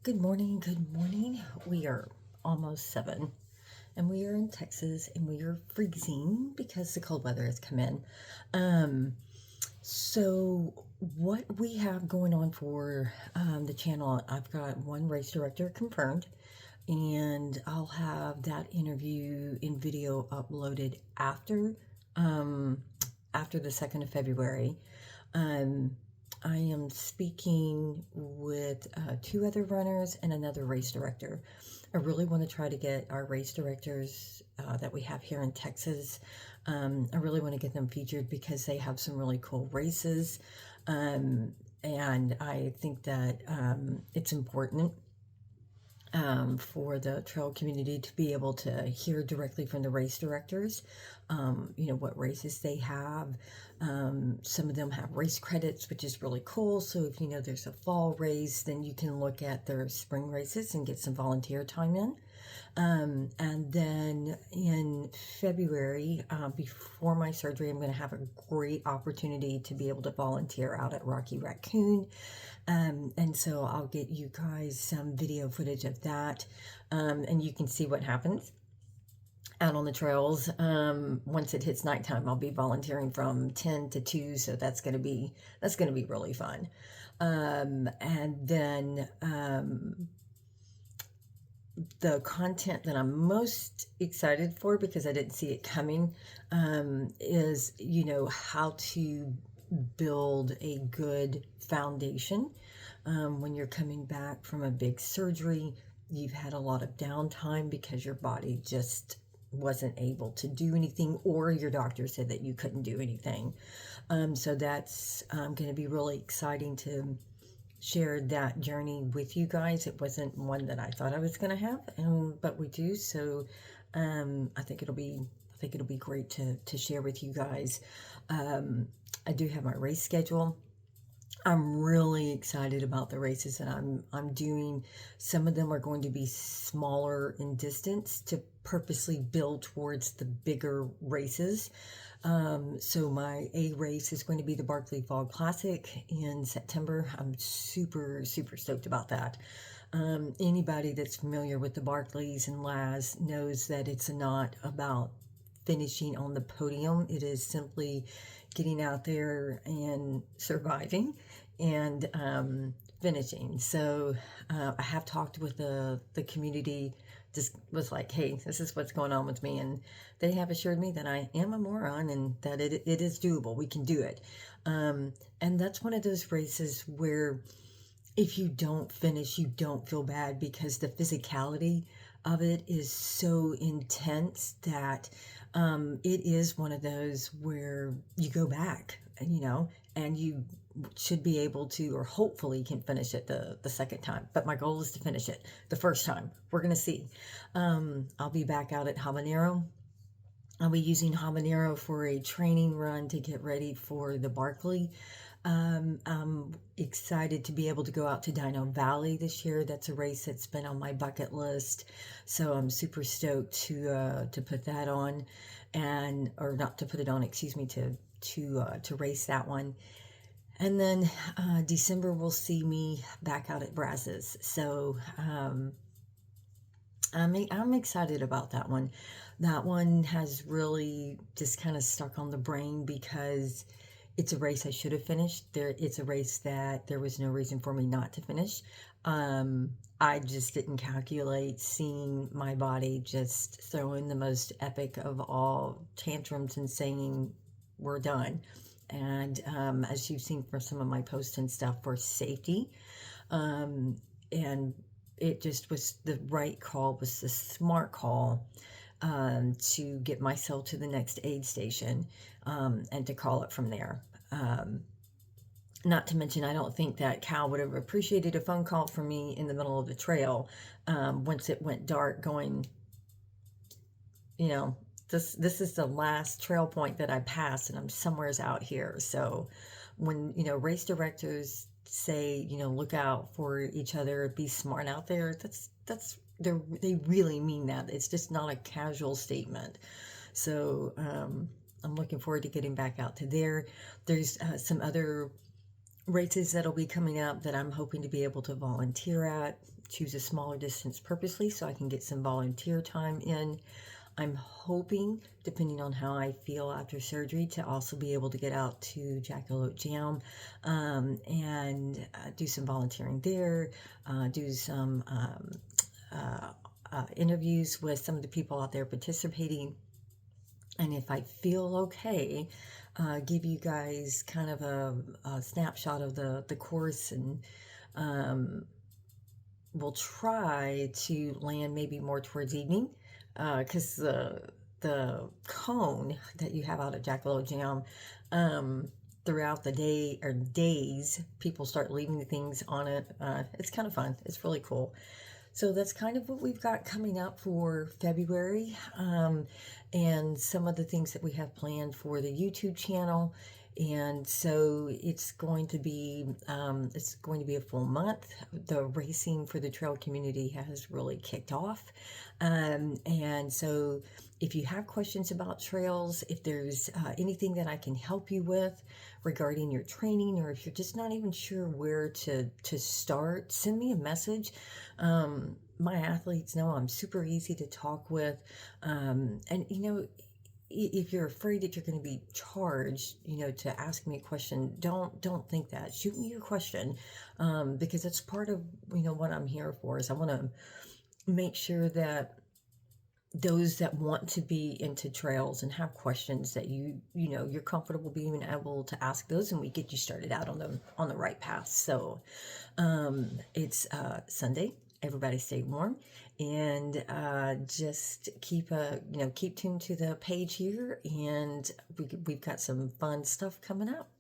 Good morning, good morning. We are almost 7 and we are in Texas and we are freezing because the cold weather has come in. Um, so what we have going on for the channel, I've got one race director confirmed, and I'll have that interview in video uploaded um, after the 2nd of February. Um, I am speaking with two other runners and another race director. I really want to try to get our race directors that we have here in Texas. I really want to get them featured because they have some really cool races. And I think that it's important for the trail community to be able to hear directly from the race directors, what races they have. Some of them have race credits, which is really cool. So if you know there's a fall race, then you can look at their spring races and get some volunteer time in. And then in February, before my surgery, I'm going to have a great opportunity to be able to volunteer out at Rocky Raccoon. And so I'll get you guys some video footage of that, and you can see what happens out on the trails. Once it hits nighttime, I'll be volunteering from 10 to 2, so that's gonna be really fun. And then the content that I'm most excited for, because I didn't see it coming, is how to build a good foundation when you're coming back from a big surgery. You've had a lot of downtime because your body just wasn't able to do anything, or your doctor said that you couldn't do anything. So that's going to be really exciting to share that journey with you guys. It wasn't one that I thought I was going to have, but we do. So I think it'll be great to share with you guys. I do have my race schedule. I'm really excited about the races that I'm doing. Some of them are going to be smaller in distance to purposely build towards the bigger races. So my A race is going to be the Barkley Fall Classic in September. I'm super, super stoked about that. Anybody that's familiar with the Barkleys and Laz knows that it's not about finishing on the podium. It is simply getting out there and surviving and finishing. So I have talked with the community. Just was like, hey, this is what's going on with me, and they have assured me that I am a moron and that it is doable. We can do it. And that's one of those races where if you don't finish, you don't feel bad, because the physicality of it is so intense that it is one of those where you go back, and you should be able to, or hopefully can finish it the second time. But my goal is to finish it the first time. We're going to see. I'll be back out at Habanero. I'll be using Habanero for a training run to get ready for the Barkley. I'm excited to be able to go out to Dino Valley this year. That's a race that's been on my bucket list, so I'm super stoked to put that on, or not to put it on, excuse me, to race that one. And then December will see me back out at Brazos. So I'm excited about that one. That one has really just kind of stuck on the brain because it's a race I should have finished. It's a race that there was no reason for me not to finish. I just didn't calculate seeing my body just throwing the most epic of all tantrums and saying, we're done. And as you've seen from some of my posts and stuff, for safety, and it just was the right call, was the smart call, to get myself to the next aid station, and to call it from there. Not to mention, I don't think that Cal would have appreciated a phone call from me in the middle of the trail, once it went dark, going, this is the last trail point that I passed, and I'm somewheres out here. So when, race directors say, look out for each other, be smart out there, they really mean that. It's just not a casual statement. So I'm looking forward to getting back out to there. There's some other races that'll be coming up that I'm hoping to be able to volunteer at. Choose a smaller distance purposely so I can get some volunteer time in. I'm hoping, depending on how I feel after surgery, to also be able to get out to Jackalope Jam and do some volunteering there, do some interviews with some of the people out there participating. And if I feel okay, give you guys kind of a snapshot of the course, and we'll try to land maybe more towards evening, because the cone that you have out at Jackalope Jam, throughout the day or days, people start leaving things on it. It's kind of fun. It's really cool. So that's kind of what we've got coming up for February, and some of the things that we have planned for the YouTube channel. And so it's going to be a full month. The racing for the trail community has really kicked off, and so if you have questions about trails, if there's anything that I can help you with regarding your training, or if you're just not even sure where to start, send me a message. My athletes know I'm super easy to talk with, and if you're afraid that you're going to be charged, to ask me a question, don't think that. Shoot me your question, because it's part of what I'm here for. Is I want to make sure that those that want to be into trails and have questions, that you're comfortable being able to ask those, and we get you started out on the right path. So it's Sunday. Everybody stay warm, and just keep tuned to the page here, and we've got some fun stuff coming up.